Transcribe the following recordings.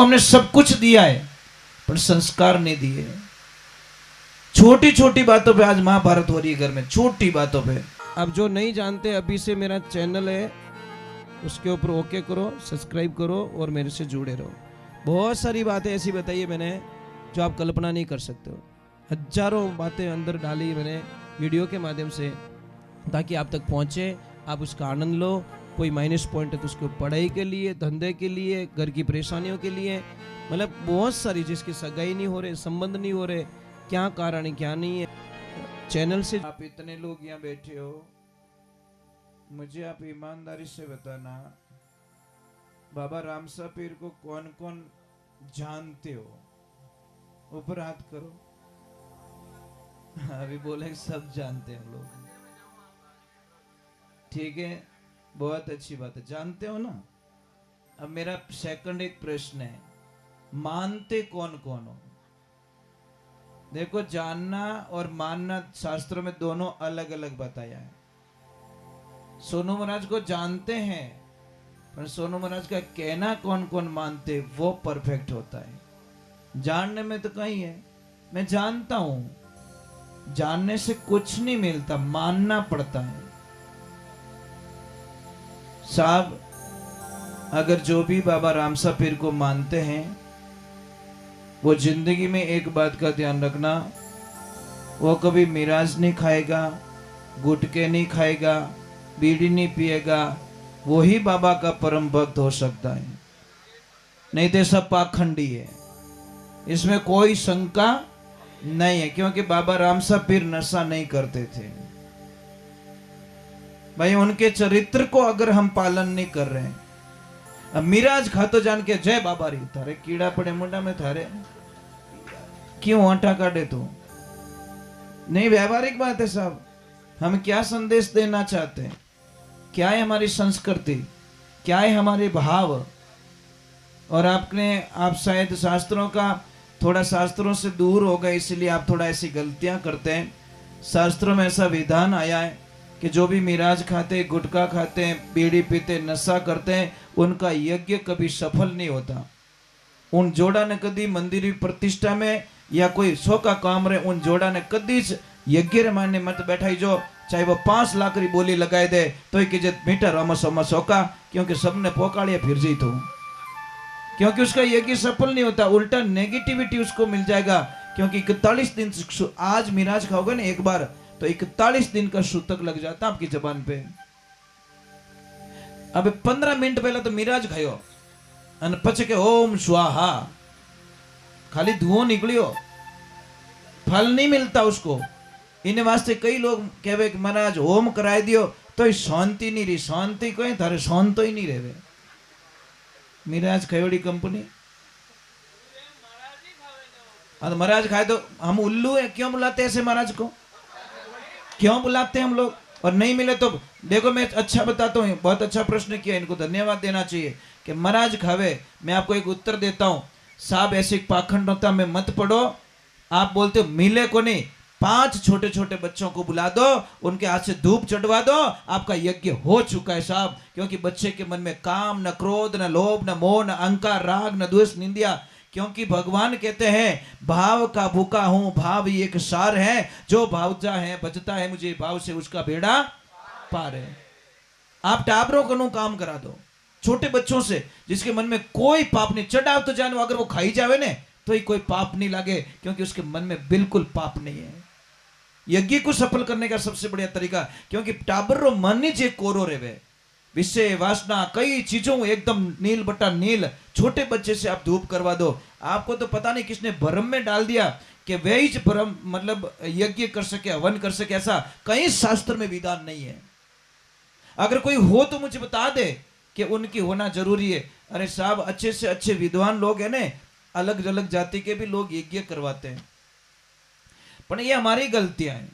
हमने सब कुछ दिया है पर संस्कार नहीं दिए। छोटी छोटी बातों पे आज महाभारत हो रही है घर में, छोटी बातों पे। अब जो नहीं जानते, अभी से मेरा चैनल है, उसके ऊपर ओके करो, सब्सक्राइब करो और मेरे से जुड़े रहो। बहुत सारी बातें ऐसी बताई है मैंने जो आप कल्पना नहीं कर सकते हो। हजारों बातें अंदर डाली मैंने वीडियो के माध्यम से, ताकि आप तक पहुंचे, आप उसका आनंद लो। कोई माइनस पॉइंट है तो उसको पढ़ाई के लिए, धंधे के लिए, घर की परेशानियों के लिए, मतलब बहुत सारी, जिसकी सगाई नहीं हो रहे, संबंध नहीं हो रहे, क्या कारण है क्या नहीं है। चैनल से आप इतने लोग यहाँ बैठे हो, मुझे आप ईमानदारी से बताना, बाबा रामसा पीर को कौन कौन जानते हो? ऊपर हाथ करो। अभी बोले सब जानते हैं हम लोग, ठीक है, बहुत अच्छी बात है, जानते हो ना। अब मेरा सेकंड एक प्रश्न है, मानते कौन कौन हो? देखो, जानना और मानना शास्त्रों में दोनों अलग अलग बताया है। सोनू महाराज को जानते हैं, पर सोनू महाराज का कहना कौन कौन मानते वो परफेक्ट होता है। जानने में तो कहीं है, मैं जानता हूं, जानने से कुछ नहीं मिलता, मानना पड़ता है। साहब, अगर जो भी बाबा रामसा पीर को मानते हैं, वो जिंदगी में एक बात का ध्यान रखना, वो कभी मिराज नहीं खाएगा, गुटके नहीं खाएगा, बीड़ी नहीं पिएगा, वो ही बाबा का परम भक्त हो सकता है, नहीं तो सब पाखंडी है। इसमें कोई शंका नहीं है, क्योंकि बाबा रामसा पीर नशा नहीं करते थे भाई। उनके चरित्र को अगर हम पालन नहीं कर रहे हैं, अब मिराज खातो जान के जय बाबा री, थारे कीड़ा पड़े मुंडा में, थारे क्यों आटा काटे? तो नहीं, व्यवहारिक बात है साहब। हम क्या संदेश देना चाहते हैं, क्या है हमारी संस्कृति, क्या है हमारे भाव। और आप शायद शास्त्रों का, थोड़ा शास्त्रों से दूर हो गए, इसलिए आप थोड़ा ऐसी गलतियां करते हैं। शास्त्रों में ऐसा विधान आया है कि जो भी मिराज खाते, गुटखा खाते हैं, बीड़ी पीते, नशा करते हैं, उनका यज्ञ कभी सफल नहीं होता। उन जोड़ा ने कभी मंदिर प्रतिष्ठा में या कोई सो का काम रहे, उन जोड़ा ने कभी यज्ञ माने मत बैठाई जो, चाहे वो 5 लाख री बोली लगाए दे तो ही कि मीठा रमस वमस होका, क्योंकि सबने पोकाड़िया फिर जी तो, क्योंकि उसका यज्ञ सफल नहीं होता, उल्टा नेगेटिविटी उसको मिल जाएगा। क्योंकि 41 दिन, आज मिराज खाओगे ना एक बार, तो 41 दिन का सूतक लग जाता आपकी जबान पे। अब 15 मिनट पहले तो मिराज खायो और पछ के ओम स्वाहा, खाली धुओं निकलियो, फल नहीं मिलता उसको। इन वास्ते कई लोग कहे कि महाराज होम कराए दियो तो शांति नहीं रही, शांति कहे थारे शांत ही नहीं रहे। मिराज खयोड़ी कंपनी, महाराज खाए तो हम उल्लू है, क्यों बुलाते ऐसे महाराज को, क्यों बुलाते हैं हम लोग? और नहीं मिले तो देखो, मैं अच्छा बताता हूँ, बहुत अच्छा प्रश्न किया, इनको धन्यवाद देना चाहिए कि महाराज खावे। मैं आपको एक उत्तर देता हूँ, साहब ऐसे पाखंड होता में मत पड़ो। आप बोलते हो मिले को नहीं, 5 छोटे छोटे बच्चों को बुला दो, उनके हाथ से धूप चढ़वा दो, आपका यज्ञ हो चुका है साहब। क्योंकि बच्चे के मन में काम, न क्रोध, न लोभ, न मोह, न अहंकार, राग, न द्वेष, निंदा। क्योंकि भगवान कहते हैं भाव का भूखा हूं, भाव ही एक सार है, जो भावजा है बचता है मुझे भाव से, उसका बेड़ा पार है। आप टाबरों को काम करा दो, छोटे बच्चों से, जिसके मन में कोई पाप नहीं, चढ़ाव तो जानो, अगर वो खाई जावे ने तो ही कोई पाप नहीं लगे, क्योंकि उसके मन में बिल्कुल पाप नहीं है। यज्ञ को सफल करने का सबसे बढ़िया तरीका, क्योंकि टाबरो मन ही जे कोरो रेवे, विषय वासना कई चीजों एकदम नील बट्टा नील। छोटे बच्चे से आप धूप करवा दो, आपको तो पता नहीं किसने भ्रम में डाल दिया कि वे ही भ्रम मतलब यज्ञ कर सके, हवन कर सके, ऐसा कहीं शास्त्र में विधान नहीं है। अगर कोई हो तो मुझे बता दे कि उनकी होना जरूरी है। अरे साहब, अच्छे से अच्छे विद्वान लोग हैं ने, अलग अलग जाति के भी लोग यज्ञ करवाते हैं, पर ये हमारी गलतियां हैं।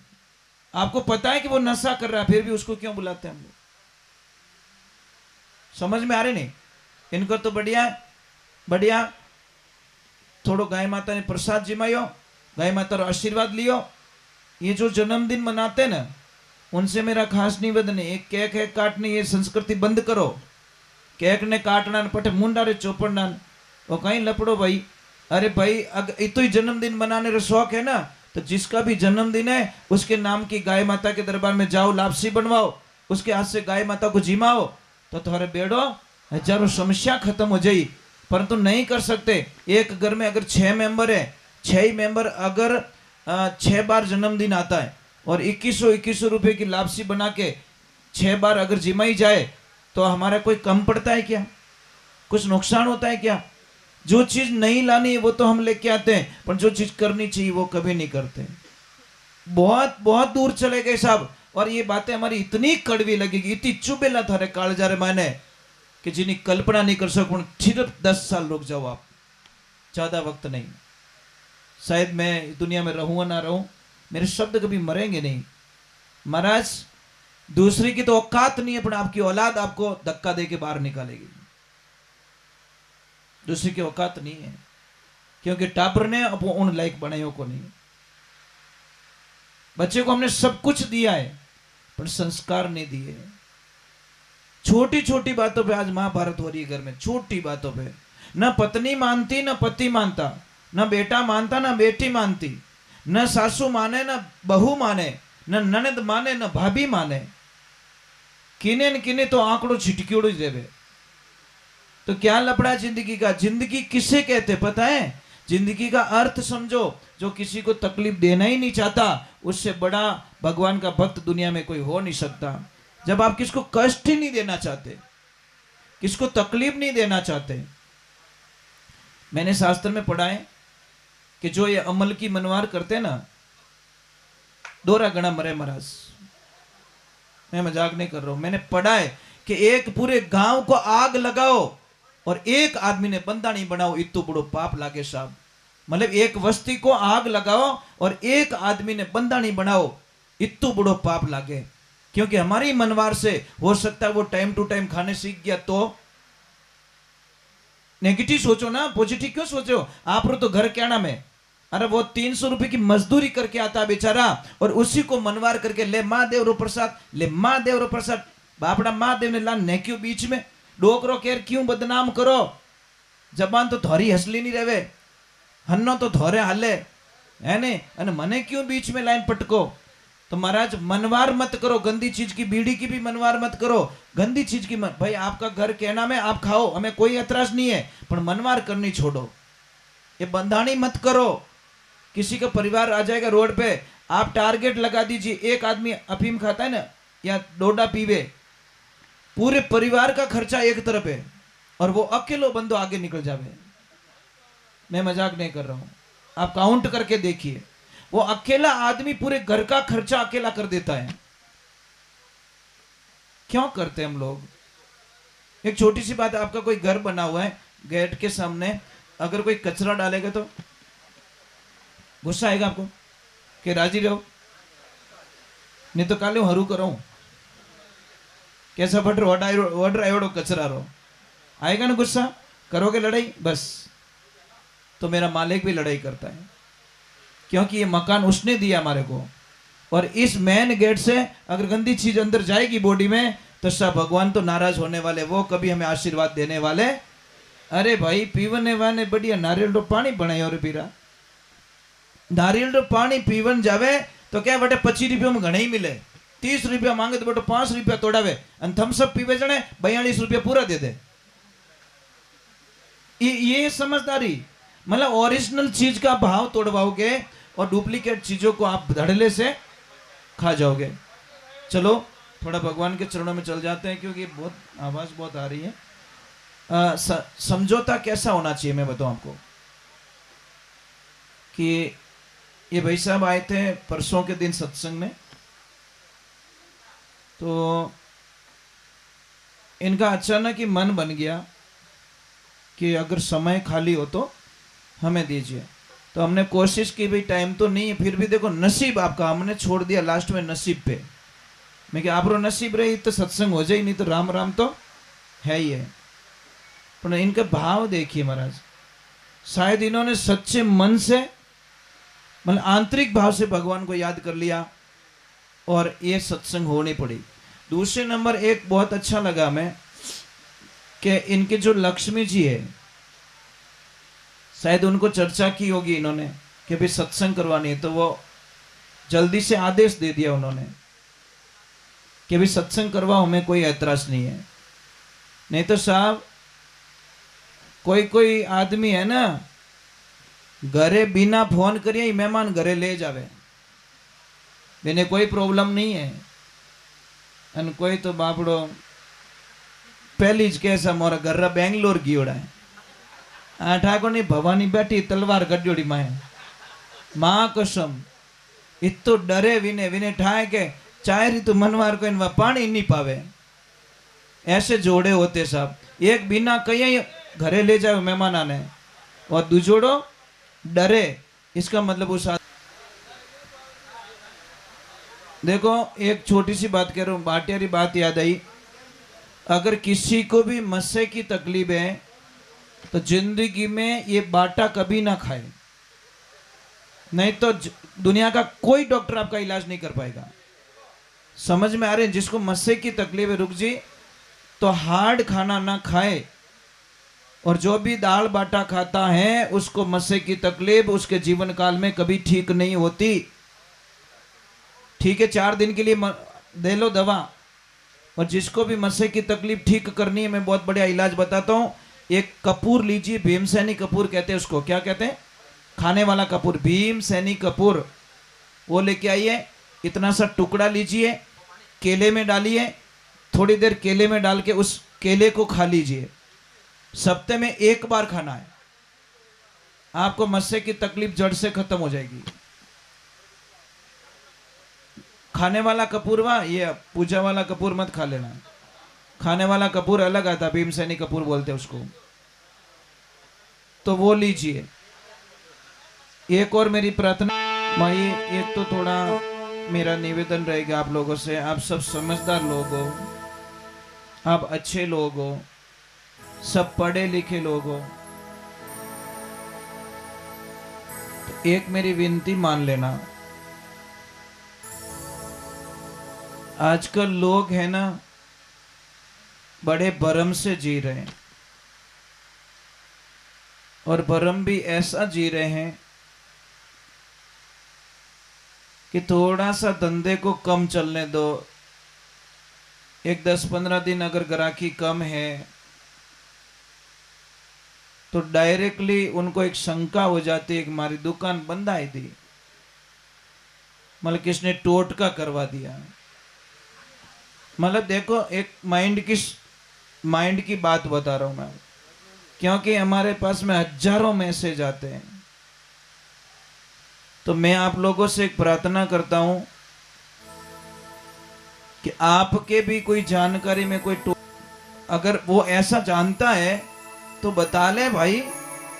आपको पता है कि वो नशा कर रहा है, फिर भी उसको क्यों बुलाते हैं हम लोग? समझ में आ रहे नहीं? इनको तो बढ़िया बढ़िया थोड़ो गाय माता ने प्रसाद जिमायो, गाय माता रो आशीर्वाद लियो। ये जो जन्मदिन मनाते ना, उनसे मेरा खास निवेदन है, एक केक है काटनी, ये संस्कृति बंद करो। केक ने काटना पटे मुंडा रे चोपड़ना, वो कहीं लपड़ो भाई। अरे भाई अगर इतो ही जन्मदिन मनाने का शौक है ना, तो जिसका भी जन्मदिन है उसके नाम की गाय माता के दरबार में जाओ, लापसी बनवाओ, उसके हाथ से गाय माता को जिमाओ, तो तुम्हारे बेड़ो हजारों समस्या खत्म हो जाई। परंतु नहीं कर सकते। एक घर में अगर 6 मेंबर है, 6 ही मेंबर अगर 6 बार जन्मदिन आता है और 2100 रुपए की लापसी बना के 6 बार अगर जिमाई जाए, तो हमारा कोई कम पड़ता है क्या? कुछ नुकसान होता है क्या? जो चीज नहीं लानी वो तो हम लेके आते हैं, पर जो चीज करनी चाहिए वो कभी नहीं करते। बहुत बहुत दूर चले गए साहब। और ये बातें हमारी इतनी कड़वी लगेगी, इतनी चुबेला थारे कालजारे माने कि जिन्हें कल्पना नहीं कर सकूं। सिर्फ 10 साल रुक जाओ आप, ज्यादा वक्त नहीं। शायद मैं दुनिया में रहूंगा ना रहूं, मेरे शब्द कभी मरेंगे नहीं। महाराज दूसरी की तो औकात नहीं है, पर आपकी औलाद आपको धक्का दे के बाहर निकालेगी। दूसरी की औकात नहीं है, क्योंकि टापर ने अब उन लायक बनायो को नहीं। बच्चे को हमने सब कुछ दिया है, पर संस्कार नहीं दिए। छोटी छोटी बातों पे आज महाभारत हो रही है घर में, छोटी बातों पे। न पत्नी मानती न पति मानता, न बेटा मानता न बेटी मानती, न सासू माने न बहू माने, न ननद माने न भाभी माने। किने न किने तो आंकड़ो छिटकीड़ो ही देवे। तो क्या लपड़ा जिंदगी का? जिंदगी किसे कहते पता है? जिंदगी का अर्थ समझो। जो किसी को तकलीफ देना ही नहीं चाहता, उससे बड़ा भगवान का भक्त दुनिया में कोई हो नहीं सकता। जब आप किसको कष्ट ही नहीं देना चाहते, किसको तकलीफ नहीं देना चाहते। मैंने शास्त्र में पढ़ा है कि जो ये अमल की मनवार करते ना, दोरा गणा मरे महाराज। मैं मजाक नहीं कर रहा हूं। मैंने पढ़ा है कि एक पूरे गांव को आग लगाओ और एक आदमी ने बंदा नहीं बनाओ, इतो बड़ो पाप लागे साहब। मतलब एक बस्ती को आग लगाओ और एक आदमी ने बंदा नहीं बनाओ, इतो बड़ो पाप लागे। क्योंकि हमारी मनवार से हो सकता है वो टाइम टू टाइम खाने सीख गया, तो नेगेटिव सोचो ना, पॉजिटिव क्यों सोचो? आप तो घर क्या नाम है? अरे वो 300 रुपए की मजदूरी करके आता बेचारा, और उसी को मनवार करके ले महादेव रो प्रसाद, ले महादेव रो प्रसाद। बापड़ा महादेव ने ला ने क्यों बीच में डोकरो केर क्यों बदनाम करो? जबान तो थोड़ी हसली नहीं रहे, हन्नो तो थोड़े हाले है ने, अने मने क्यों बीच में लाइन पटको? तो महाराज मनवार मत करो, गंदी चीज की, बीड़ी की भी मनवार मत करो, गंदी चीज की मत। भाई आपका घर कहना में आप खाओ, हमें कोई एतराज नहीं है, पर मनवार करनी छोड़ो। ये बंधानी मत करो। किसी का परिवार आ जाएगा रोड पे, आप टारगेट लगा दीजिए, एक आदमी अफीम खाता है ना या डोडा पीवे, पूरे परिवार का खर्चा एक तरफ है और वो अकेलो बंदो आगे निकल जावे। मैं मजाक नहीं कर रहा हूं, आप काउंट करके देखिए। वो अकेला आदमी पूरे घर का खर्चा अकेला कर देता है। क्यों करते हैं हम लोग? एक छोटी सी बात है, आपका कोई घर बना हुआ है, गेट के सामने अगर कोई कचरा डालेगा तो गुस्सा आएगा आपको कि राजी रहो, नहीं तो काले हरू करो, कैसा फट रो कचरा रो, आएगा ना गुस्सा? करोगे लड़ाई? बस तो मेरा मालिक भी लड़ाई करता है, क्योंकि ये मकान उसने दिया हमारे को। और इस मेन गेट से अगर गंदी चीज अंदर जाएगी बॉडी में, तो सब भगवान तो नाराज होने वाले, वो कभी हमें आशीर्वाद देने वाले। अरे भाई पीवने वाले बढ़िया नारियल रो पानी बनाए और पीरा, नारियल रो पानी पीवन जावे तो क्या बटे 25 रुपये में घने ही मिले, 30 रुपया मांगे तो बेटो 5 रुपया तोड़ावे, थम्सअप पीवे जने 42 रुपया पूरा दे दे। ये समझदारी। मतलब ओरिजिनल चीज का भाव तोड़वाओगे और डुप्लीकेट चीजों को आप धड़ल्ले से खा जाओगे। चलो थोड़ा भगवान के चरणों में चल जाते हैं, क्योंकि बहुत आवाज बहुत आ रही है। समझौता कैसा होना चाहिए मैं बताऊं आपको। कि ये भाई साहब आए थे परसों के दिन सत्संग में, तो इनका अचानक ही मन बन गया कि अगर समय खाली हो तो हमें दीजिए। तो हमने कोशिश की, भाई टाइम तो नहीं है, फिर भी देखो नसीब आपका, हमने छोड़ दिया लास्ट में नसीब पे। मैं क्या आप रो नसीब रही तो सत्संग हो जाए, नहीं तो राम राम तो है ही है। पर इनका भाव देखिए महाराज, शायद इन्होंने सच्चे मन से, मतलब आंतरिक भाव से भगवान को याद कर लिया और ये सत्संग होनी पड़ी। दूसरे नंबर एक बहुत अच्छा लगा मैं कि इनके जो लक्ष्मी जी है, शायद उनको चर्चा की होगी इन्होंने कि भाई सत्संग करवानी है, तो वो जल्दी से आदेश दे दिया उन्होंने कि भाई सत्संग करवाओ, हमें कोई ऐतराज नहीं है। नहीं तो साहब कोई कोई आदमी है ना, घरे बिना फोन करिए ही मेहमान घरे ले जावे, मैंने कोई प्रॉब्लम नहीं है। अन कोई तो बापड़ो पहली ज कैसा मोरा घर बेंगलोर गयोड़ा है, आ ठाकुर नहीं भवानी बैठी तलवार गड्योड़ी माए माँ कसम इतो डरे विने विने ठाए के चाय री तो मनवार को इनवा पानी नहीं पावे, ऐसे जोड़े होते साहब। एक बिना कहीं घरे ले जाए मेहमान आने, और दूजोड़ो डरे, इसका मतलब उस देखो एक छोटी सी बात कह रहा हूँ, बाटियारी बात याद आई। अगर किसी को भी मस्से की तकलीफ है तो जिंदगी में ये बाटा कभी ना खाए, नहीं तो दुनिया का कोई डॉक्टर आपका इलाज नहीं कर पाएगा। समझ में आ रहे हैं? जिसको मस्से की तकलीफ है रुक जी, तो हार्ड खाना ना खाए, और जो भी दाल बाटा खाता है उसको मस्से की तकलीफ उसके जीवन काल में कभी ठीक नहीं होती। ठीक है, 4 दिन के लिए दे लो दवा, और जिसको भी मस्से की तकलीफ ठीक करनी है, मैं बहुत बढ़िया इलाज बताता हूँ। एक कपूर लीजिए, भीमसेनी कपूर कहते हैं उसको, क्या कहते हैं? खाने वाला कपूर, भीमसेनी कपूर, वो लेके आइए। इतना सा टुकड़ा लीजिए, केले में डालिए, थोड़ी देर केले में डाल के उस केले को खा लीजिए। सप्ताह में 1 बार खाना है, आपको मस्से की तकलीफ जड़ से खत्म हो जाएगी। खाने वाला कपूर वा, ये पूजा वाला कपूर मत खा लेना, खाने वाला कपूर अलग आता, भीमसेनी कपूर बोलते हैं उसको, तो वो लीजिए। एक और मेरी प्रार्थना भाई, एक तो थोड़ा मेरा निवेदन रहेगा आप लोगों से, आप सब समझदार लोग हो, आप अच्छे लोग हो, सब पढ़े लिखे लोग हो, तो एक मेरी विनती मान लेना। आजकल लोग है ना बड़े भरम से जी रहे हैं, और भरम भी ऐसा जी रहे हैं कि थोड़ा सा धंधे को कम चलने दो, एक 10-15 दिन अगर ग्राहकी कम है तो डायरेक्टली उनको एक शंका हो जाती है कि हमारी दुकान बंद आई थी, मतलब किसने टोटका करवा दिया। मतलब देखो, एक माइंड की बात बता रहा हूं मैं, क्योंकि हमारे पास में हजारों मैसेज आते हैं। तो मैं आप लोगों से एक प्रार्थना करता हूं कि आपके भी कोई जानकारी में कोई अगर वो ऐसा जानता है तो बता ले भाई,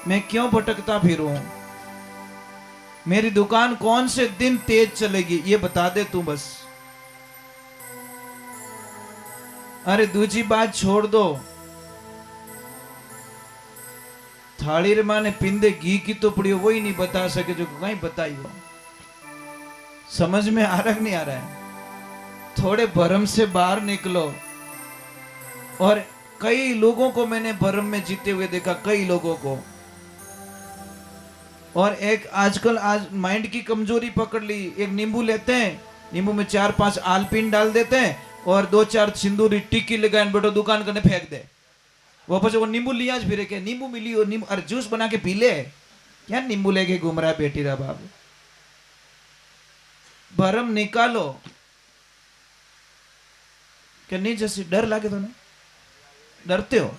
मैं क्यों भटकता फिरूं, मेरी दुकान कौन से दिन तेज चलेगी ये बता दे तू बस। अरे दूसरी बात छोड़ दो, थाली रे माने पिंदे घी की तो पड़ी, वो ही नहीं बता सके जो कहीं बताई हो। समझ में आ रहा नहीं आ रहा है? थोड़े भरम से बाहर निकलो। और कई लोगों को मैंने भरम में जीते हुए देखा, कई लोगों को। और एक आजकल आज माइंड की कमजोरी पकड़ ली, एक नींबू लेते हैं, नींबू में 4-5 आलपीन डाल देते हैं और 2-4 सिंदूरी टिक्की लगाए बेटो दुकान करने फेंक दे। वापस वो नींबू लिया फिर के नींबू मिली, और नींबू अरे जूस बना के पी ले, क्या नींबू लेके घूम रहा है बेटी रा बाबू। भरम निकालो। क्या नहीं जैसे डर लागे तो नहीं डरते हो?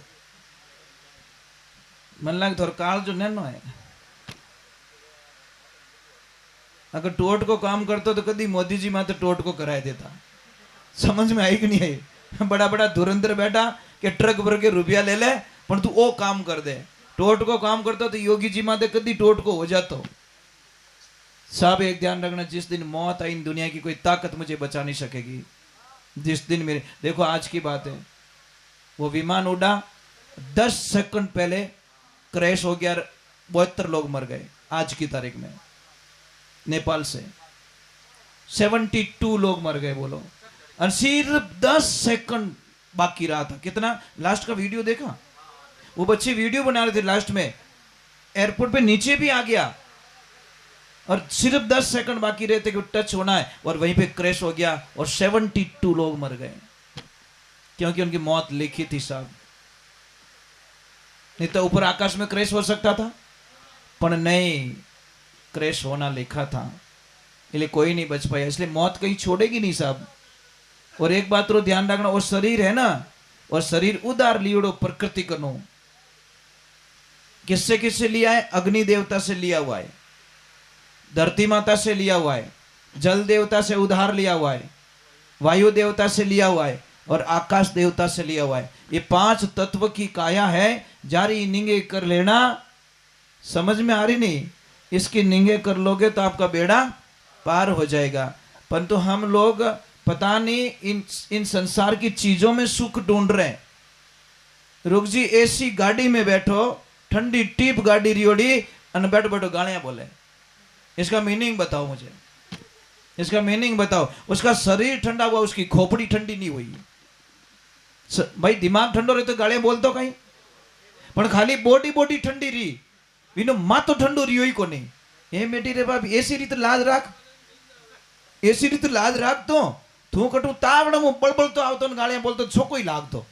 मन लागे थोड़ा काल जो नैनो है, अगर टोट को काम करते तो कभी मोदी जी माते टोट को कराए देता। समझ में आई कि नहीं आई? बड़ा बड़ा धुरंधर बैठा कि ट्रक भर के रुपया ले ले पर तू वो काम कर दे। टोट को काम करता तो योगी जी माते कभी टोट को हो जाता। सब एक ध्यान रखना, जिस दिन मौत आई दुनिया की कोई ताकत मुझे बचा नहीं सकेगी। जिस दिन मेरे देखो आज की बात है, वो विमान उड़ा 10 सेकंड पहले क्रैश हो गया, 72 लोग मर गए। आज की तारीख में नेपाल से 72 लोग मर गए बोलो, और सिर्फ 10 सेकंड बाकी रहा था। कितना लास्ट का वीडियो देखा? वो बच्चे वीडियो बना रहे थे लास्ट में, एयरपोर्ट पे नीचे भी आ गया और सिर्फ 10 सेकंड बाकी रहते कि टच होना है और वहीं पे क्रैश हो गया और 72 लोग मर गए क्योंकि उनकी मौत लिखी थी साहब। नहीं तो ऊपर आकाश में क्रैश हो सकता था, पर नहीं, क्रैश होना लिखा था, इसलिए कोई नहीं बच पाया। इसलिए मौत कहीं छोड़ेगी नहीं साहब। और एक बात रो ध्यान रखना, वो शरीर है ना, और शरीर उदार लियोड़ो प्रकृति कनो। किससे किससे लिया है? अग्नि देवता से लिया हुआ है, धरती माता से लिया हुआ है, जल देवता से उधार लिया हुआ है, वायु देवता से लिया हुआ है और आकाश देवता से लिया हुआ है। ये 5 तत्व की काया है। जारी निंगे कर लेना, समझ में आ रही नहीं? इसकी निंगे कर लोगे तो आपका बेड़ा पार हो जाएगा। परंतु हम लोग पता नहीं इन संसार की चीजों में सुख ढूंढ रहे हैं। रुक जी, एसी गाड़ी में बैठो, ठंडी टीप गाड़ी रियोड़ी और बैठो बैठो गालियां बोले। इसका मीनिंग बताओ मुझे, इसका मीनिंग बताओ। उसका शरीर ठंडा हुआ, उसकी खोपड़ी ठंडी नहीं हुई। भाई दिमाग ठंडो रहे तो गालियां बोलतो कहीं, पर खाली बॉडी बॉडी ठंडी रही, विनो मातो ठंडो रियो ही को नहीं। हे बेटी रे बाप, एसी रीत लाज राख, एसी रीत लाज राख तो तू कटू तावड़ मु बळबळ तो आवतो ने गालियां बोलतो छोको ही लागतो,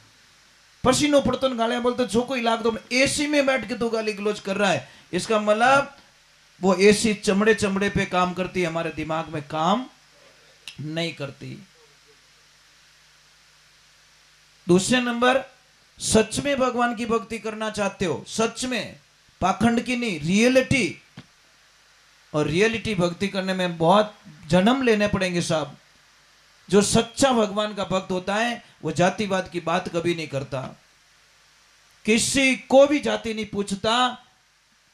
पसीनो पड़तो ने गालियां बोलतो छोको ही लागतो। एसी में बैठ के तू गाली गलोच कर रहा है, इसका मतलब वो एसी चमड़े चमड़े पे काम करती है, हमारे दिमाग में काम नहीं करती। दूसरे नंबर, सच में भगवान की भक्ति करना चाहते हो, सच में, पाखंड की नहीं, रियलिटी। और रियलिटी भक्ति करने में बहुत जन्म लेने पड़ेंगे साहब। जो सच्चा भगवान का भक्त होता है वो जातिवाद की बात कभी नहीं करता, किसी को भी जाति नहीं पूछता,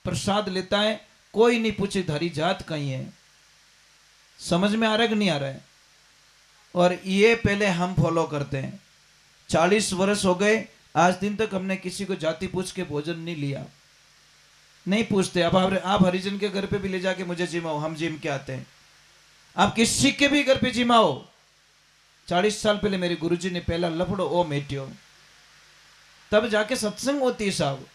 प्रसाद लेता है, कोई नहीं पूछे धारी जात कहीं है। समझ में आ रहा है कि नहीं आ रहा है? और ये पहले हम फॉलो करते हैं। 40 वर्ष हो गए, आज दिन तक हमने किसी को जाति पूछ के भोजन नहीं लिया, नहीं पूछते। अब आप हरिजन के घर पे भी ले जाके मुझे जिमाओ, हम जिम के आते हैं। आप किसी के भी घर पे जिमाओ। 40 साल पहले मेरे गुरुजी ने पहला लफड़ो ओ मेटियो, तब जाके सत्संग होती है साहब,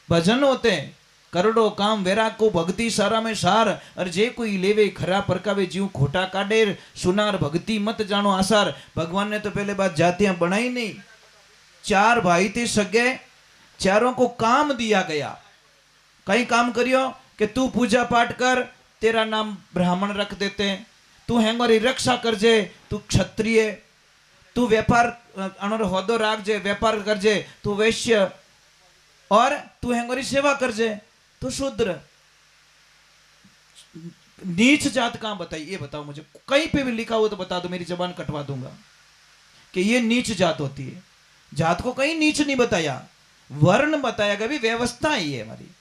भजन होते हैं। करोड़ो काम वेरा को भक्ति सारा में सार, और जे कोई लेवे खरा परकावे जीव खोटा काढे, सुनार भक्ति मत जानो आसार। भगवान ने तो पहले बात जातियां बनाई नहीं। 4 भाई थे सगे, चारों को काम दिया गया। कई काम करियो कि तू पूजा पाठ कर, तेरा नाम ब्राह्मण रख देते हैं, तू हेंगोरी रक्षा करजे, तू क्षत्रिय, तू व्यापार अनोर होदो राखजे, व्यापार करजे, तू वैश्य, और तू हेंगोरी सेवा करजे, तू शूद्र। नीच जात कहां बताई? ये बताओ मुझे, कहीं पे भी लिखा हो तो बता दो, मेरी जबान कटवा दूंगा कि ये नीच जात होती है। जात को कहीं नीच नहीं बताया, वर्ण बताया गया, भी व्यवस्था ही है हमारी,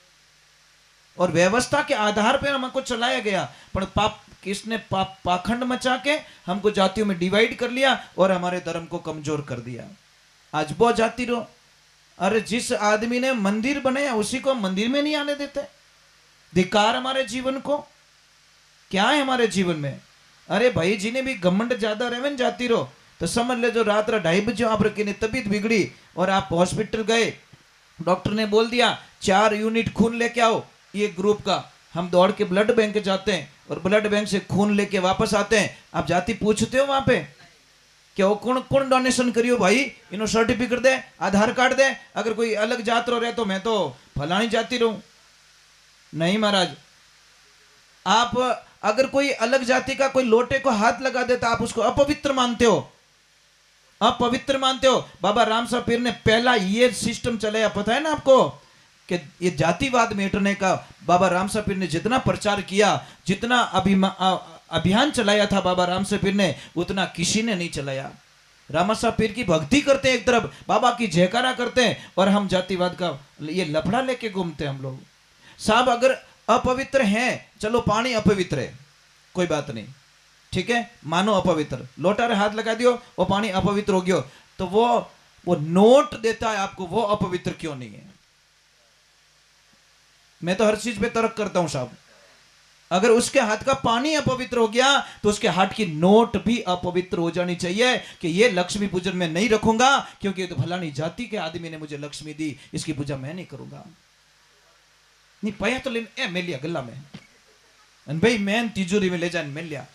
और व्यवस्था के आधार पर हमको चलाया गया। पर पाप किसने पाखंड मचा के हमको जातियों में डिवाइड कर लिया और हमारे धर्म को कमजोर कर दिया। आज बहुत जाति रो, अरे जिस आदमी ने मंदिर बनाया उसी को मंदिर में नहीं आने देते। धिकार हमारे जीवन को, क्या है हमारे जीवन में? अरे भाई, जिन्हें भी घमंड ज्यादा रहे जाती रो तो समझ ले, जो रात 2:30 बजे आप की तबीयत बिगड़ी और आप हॉस्पिटल गए, डॉक्टर ने बोल दिया 4 यूनिट खून लेके आओ ये ग्रुप का। हम दौड़ के ब्लड बैंक जाते हैं और ब्लड बैंक से खून लेके वापस आते हैं। आप जाति पूछते हो वहां पे क्या वो कौन कौन डोनेशन करियो भाई, इन्हों सर्टिफिकेट दे, आधार कार्ड दे। अगर कोई अलग जात रो रहे तो मैं तो फलानी जाति रहूं। नहीं महाराज, आप अगर कोई अलग जाति का कोई लोटे को हाथ लगा देता आप उसको अपवित्र मानते हो, अपवित्र मानते हो। बाबा राम साहब पीर ने पहला ये सिस्टम चलाया, पता है ना आपको, कि ये जातिवाद मिटने का बाबा राम साहब पीर ने जितना प्रचार किया, जितना अभियान चलाया था बाबा राम साहब पीर ने, उतना किसी ने नहीं चलाया। रामा साहब पीर की भक्ति करते हैं एक तरफ, बाबा की जयकारा करते हैं, और हम जातिवाद का ये लफड़ा लेके घूमते हैं हम लोग। साहब अगर अपवित्र हैं, चलो पानी अपवित्र है, कोई बात नहीं, ठीक है, मानो अपवित्र, लोटा रे हाथ लगा दियो वो पानी अपवित्र हो गयो, तो वो नोट देता है आपको, वो अपवित्र क्यों नहीं है? मैं तो हर चीज पे तर्क करता हूं साहब। अगर उसके हाथ का पानी अपवित्र हो गया तो उसके हाथ की नोट भी अपवित्र हो जानी चाहिए कि ये लक्ष्मी पूजन में नहीं रखूंगा क्योंकि ये तो फलानी जाति के आदमी ने मुझे लक्ष्मी दी, इसकी पूजा मैं नहीं करूंगा। नहीं पया तो लेने ए मिल लिया गला में अन भाई मैन तिजोरी में ले जाने मिल लिया।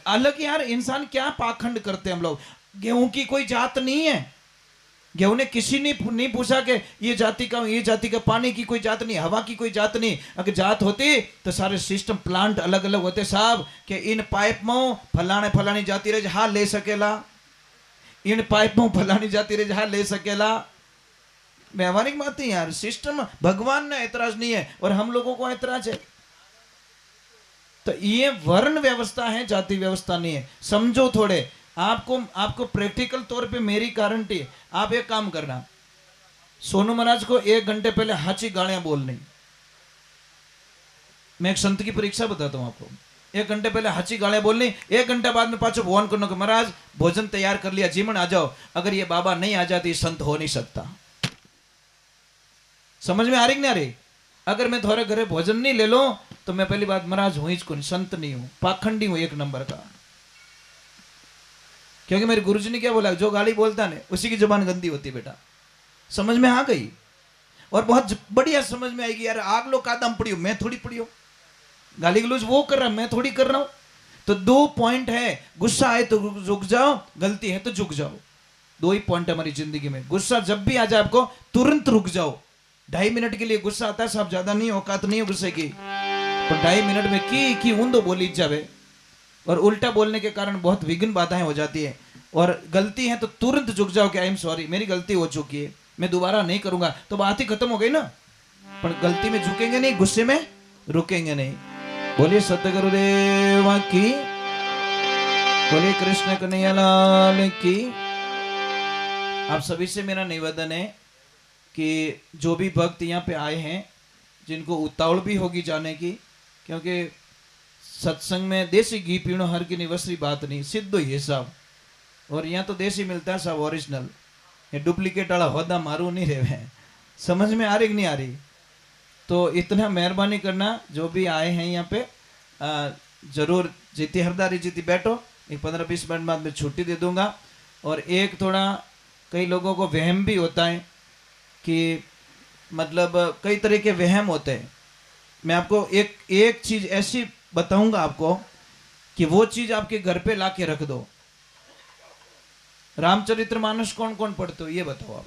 अलग यार इंसान क्या पाखंड करते हैं हम लोग। गेहूं की कोई जात नहीं है, गेहूं ने किसी ने नहीं पूछा कि ये जाति का, पानी की कोई जात नहीं, हवा की कोई जात नहीं। अगर जात होती तो सारे सिस्टम प्लांट अलग अलग होते साहब कि इन पाइप में फलाने फलानी जाति रहे जहां ले सकेला, इन पाइप में फलानी जाति रहे जहां ले सकेला। व्यवहारिक बात है यार, सिस्टम भगवान ने ऐतराज नहीं है और हम लोगों को ऐतराज है। तो ये वर्ण व्यवस्था है, जाति व्यवस्था नहीं है। समझो थोड़े, आपको प्रैक्टिकल तौर पे मेरी गारंटी है। आप एक काम करना, सोनू महाराज को 1 घंटे पहले हाची गालियां बोलनी। मैं एक संत की परीक्षा बताता हूं आपको। 1 घंटे पहले हाची गालियां बोलनी, 1 घंटे बाद में पाछो फोन करना कि महाराज भोजन तैयार कर लिया, जीवन आ जाओ। अगर ये बाबा नहीं आ जाती संत हो नहीं सकता। समझ में आ रही कि नहीं आ रही? अगर मैं थोड़े घरे भोजन नहीं ले लो तो मैं पहली बात महाराज हूं ही संत नहीं हूं, पाखंडी हूं 1 नंबर का। क्योंकि मेरे गुरुजी ने क्या बोला, जो गाली बोलता है उसी की जुबान गंदी होती है बेटा। समझ में आ गई? और बहुत बढ़िया समझ में आएगी यार। आग लो कादम पड़ी हो, मैं थोड़ी पड़ी हो। गाली गलौज वो कर रहा है, मैं थोड़ी कर रहा हूं। तो 2 पॉइंट है, गुस्सा आए तो रुक जाओ, गलती है तो झुक जाओ। 2 ही पॉइंट हमारी जिंदगी में। गुस्सा जब भी आ जाए आपको तुरंत रुक जाओ। 2.5 मिनट के लिए गुस्सा आता है साहब, ज्यादा नहीं, औकात नहीं है गुस्से की। तो 2.5 मिनट में की ऊंदो बोली जावे, और उल्टा बोलने के कारण बहुत विघ्न बाधाएं हो जाती है। और गलती है तो तुरंत झुक जाओ कि आई एम सॉरी, मेरी गलती हो चुकी है, मैं दोबारा नहीं करूंगा। तो बात ही खत्म हो गई ना। पर गलती में झुकेंगे नहीं, गुस्से में रुकेंगे नहीं। बोलिए सतगुरुदेव की, बोलिए कृष्ण कन्हैया लाल की। आप सभी से मेरा निवेदन है कि जो भी भक्त यहाँ पे आए हैं, जिनको उतावल भी होगी जाने की, क्योंकि सत्संग में देसी घी पीणो हर की निवसरी बात नहीं, सिद्ध ही है साहब। और यहाँ तो देसी मिलता है साहब, ओरिजिनल। ये डुप्लीकेट वाला होदा मारू नहीं रहे। समझ में आ रही कि नहीं आ रही? तो इतना मेहरबानी करना, जो भी आए हैं यहाँ पे जरूर जीती हरदारी जीती बैठो। एक 15-20 मिनट बाद में छुट्टी दे दूंगा। और एक थोड़ा कई लोगों को वहम भी होता है कि मतलब कई तरह के वहम होते हैं। मैं आपको एक चीज ऐसी बताऊंगा आपको कि वो चीज आपके घर पे लाके रख दो। रामचरितमानस कौन कौन पढ़ते हो ये बताओ। आप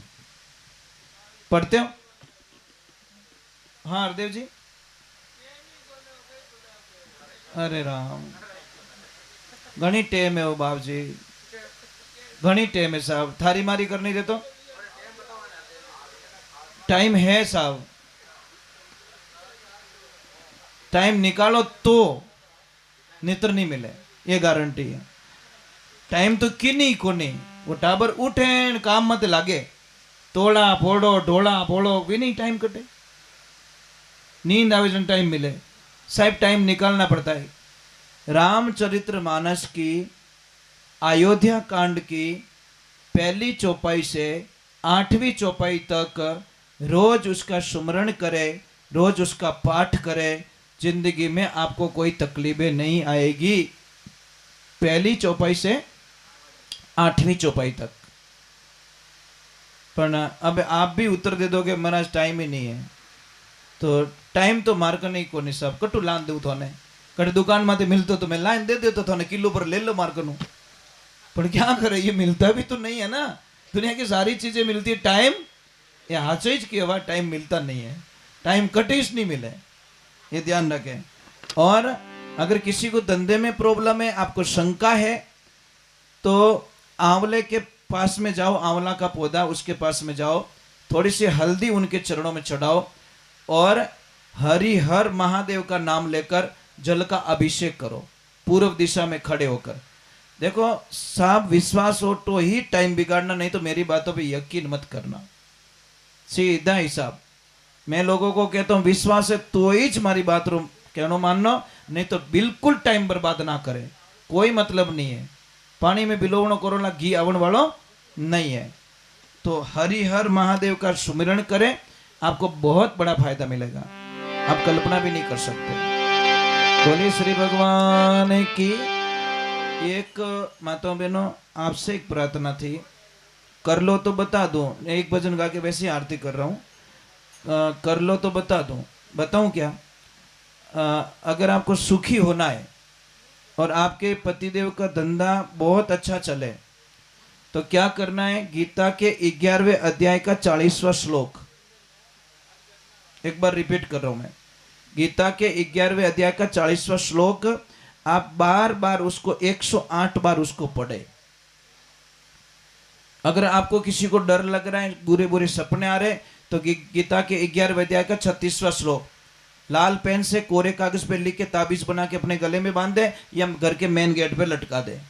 पढ़ते हो? हाँ हरदेव जी। अरे राम, घनी टेम है वो बाप जी, घनी टेम है साहब। थारी मारी करनी दे तो टाइम है साहब, टाइम निकालो तो नेत्र नहीं मिले, ये गारंटी है। टाइम तो किन्हीं को नहीं, वो टाबर उठे काम मत लागे, तोड़ा फोड़ो ढोला फोड़ो भी नहीं टाइम कटे। नींद आवे जन टाइम मिले साहब, टाइम निकालना पड़ता है। रामचरितमानस की अयोध्या कांड की पहली चौपाई से 8वीं चौपाई तक रोज उसका सुमरण करे, रोज उसका पाठ करे, जिंदगी में आपको कोई तकलीफें नहीं आएगी। पहली चौपाई से 8वीं चौपाई तक। पर अब आप भी उत्तर दे दोगे महाराज टाइम ही नहीं है, तो टाइम तो मार्क नहीं को नहीं सब कटू लान दू थोने कट दुकान में मिलते तो मैं लाइन दे देता थोने किलो पर ले लो मार्क नू। पर क्या करे, ये मिलता भी तो नहीं है ना। दुनिया की सारी चीजें मिलती है, टाइम ये हाचीज की हवा, टाइम मिलता नहीं है, टाइम कटिस नहीं मिले, ये ध्यान रखें। और अगर किसी को धंधे में प्रॉब्लम है, आपको शंका है, तो आंवले के पास में जाओ, आंवला का पौधा उसके पास में जाओ, थोड़ी सी हल्दी उनके चरणों में चढ़ाओ और हरिहर महादेव का नाम लेकर जल का अभिषेक करो, पूर्व दिशा में खड़े होकर। देखो साहब, विश्वास हो तो ही टाइम बिगाड़ना, नहीं तो मेरी बातों पे यकीन मत करना। सीधा हिसाब मैं लोगों को कहता हूं, विश्वास है तो ही हमारी बात रो कहनो मानना, नहीं तो बिल्कुल टाइम बर्बाद ना करे, कोई मतलब नहीं है। पानी में बिलोवणो करोना घी आवण वालो नहीं है। तो हरिहर महादेव का सुमिरण करें, आपको बहुत बड़ा फायदा मिलेगा, आप कल्पना भी नहीं कर सकते। बोलिए श्री भगवान की। एक माताओं बहनों, आपसे एक प्रार्थना थी, कर लो तो बता दो। एक भजन गा के वैसे आरती कर रहा हूं। कर लो तो बता दूं, बताऊं क्या? अगर आपको सुखी होना है और आपके पतिदेव का धंधा बहुत अच्छा चले तो क्या करना है? गीता के 11वें अध्याय का 40वां श्लोक, एक बार रिपीट कर रहा हूं मैं। गीता के 11वें अध्याय का 40वां श्लोक आप बार बार उसको 108 बार उसको पढ़े। अगर आपको किसी को डर लग रहा है, बुरे बुरे सपने आ रहे, तो गीता के 11वें अध्याय का 36वां श्लोक लाल पेन से कोरे कागज पे लिख के ताबीज बना के अपने गले में बांध दे या घर के मेन गेट पे लटका दे,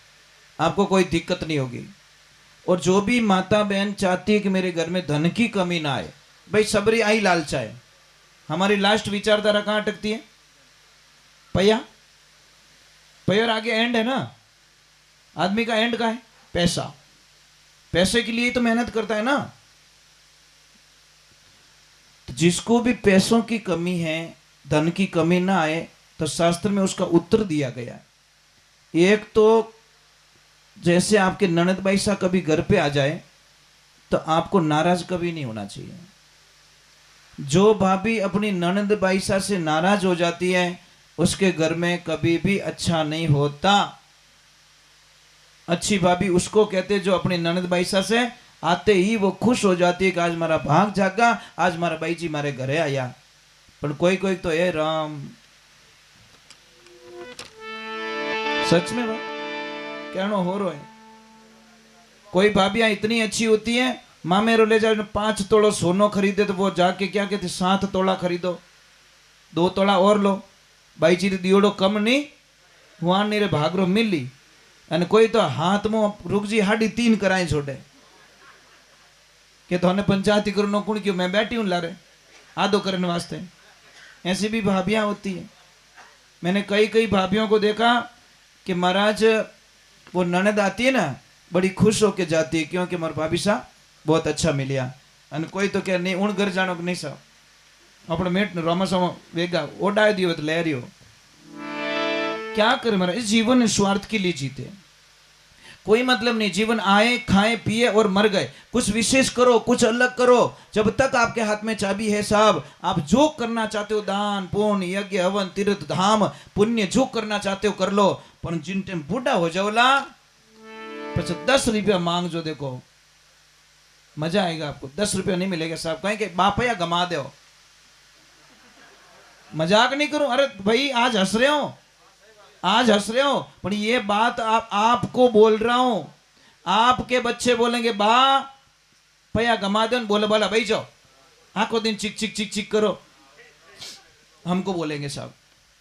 आपको कोई दिक्कत नहीं होगी। और जो भी माता बहन चाहती है कि मेरे घर में धन की कमी ना आए, भाई सबरी आई लालचा है। हमारी लास्ट विचारधारा कहां अटकती है? पैया, पैर आगे एंड है ना। आदमी का एंड का है पैसा, पैसे के लिए तो मेहनत करता है ना। तो जिसको भी पैसों की कमी है, धन की कमी ना आए, तो शास्त्र में उसका उत्तर दिया गया है। एक तो जैसे आपके ननद भाई सा कभी घर पे आ जाए तो आपको नाराज कभी नहीं होना चाहिए। जो भाभी अपनी ननद भाई सा से नाराज हो जाती है उसके घर में कभी भी अच्छा नहीं होता। अच्छी भाभी उसको कहते जो अपनी ननद भाई सा से आते ही वो खुश हो जाती है कि आज मारा भाग जागा, आज मारा भाई जी मारे घरे आया। पर कोई कोई तो ए राम, सच में बात कहना हो रहा है। कोई भाभियां इतनी अच्छी होती है, माँ मेरे ले जाओ 5 तोड़ा सोनो खरीदे तो वो जाके क्या कहते 7 तोड़ा खरीदो, 2 तोड़ा और लो, भाई जी दियोड़ो कम नहीं वहां नीरे भागरो मिली। અને કોઈ તો હાથમાં રૂકજી 3.5 कराए छोड़े कि तो पंचायती करो नो कुण क्यों, मैं बैठी हूं लारे आधो करने वास्ते। ऐसी भी भाभियां होती है। मैंने कई कई भाभियों को देखा कि महाराज वो ननद आती है ना, बड़ी खुश होके जाती है क्योंकि मार भाभी सा बहुत अच्छा मिलिया। અને कोई तो क्या नहीं उन घर जानो कि नहीं सा अपने मेट रमसम वेगा ओडाय दियो तो ले रियो। क्या करे महाराज, इस जीवन स्वार्थ के लिए जीते, कोई मतलब नहीं। जीवन आए खाए पिए और मर गए, कुछ विशेष करो, कुछ अलग करो। जब तक आपके हाथ में चाबी है साहब, आप जो करना चाहते हो दान पुण्य यज्ञ हवन तीर्थ धाम पुण्य जो करना चाहते हो कर लो। पर जिन टाइम बूढ़ा हो जाओला પછી 10 रुपया मांग जो, देखो मजा आएगा आपको। 10 रुपया नहीं मिलेगा साहब, कहें कि बापया गमा दो। मजाक नहीं करूं, अरे भाई आज हंस रहे हो, आज हंस रहे हो, पर ये बात आपको बोल रहा हूं। आपके बच्चे बोलेंगे बा भैया गमा दो, बोले बोला भाई जाओ आखो दिन चिक चिक चिक चिक करो, हमको बोलेंगे साहब,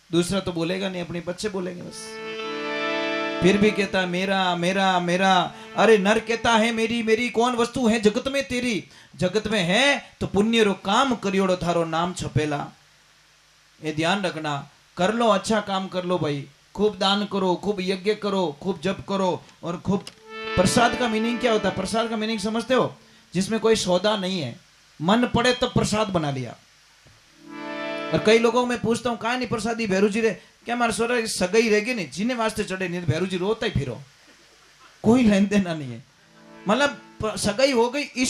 दूसरा तो बोलेगा नहीं, अपने बच्चे बोलेंगे बस। फिर भी कहता है मेरा मेरा मेरा। अरे नर कहता है मेरी मेरी कौन वस्तु है जगत में तेरी, जगत में है तो पुण्य रो काम करियोड़ो थारो नाम छपेला। ये ध्यान रखना, कर लो अच्छा काम कर लो भाई, खूब दान करो, खूब यज्ञ करो, खूब जप करो। और खूब प्रसाद का मीनिंग क्या होता है? प्रसाद का मीनिंग समझते हो? जिसमें कोई सौदा नहीं है, मन पड़े तब प्रसाद बना लिया। और कई लोगों को मैं पूछता हूँ कहा नहीं प्रसादी भैरू जी रे, क्या हमारे सोरा सगाई रहेगी नहीं, जिन्हें वास्ते चढ़े नहीं भैरू जी रोता ही फिरो, कोई लेन देना नहीं है। मतलब सगाई हो गई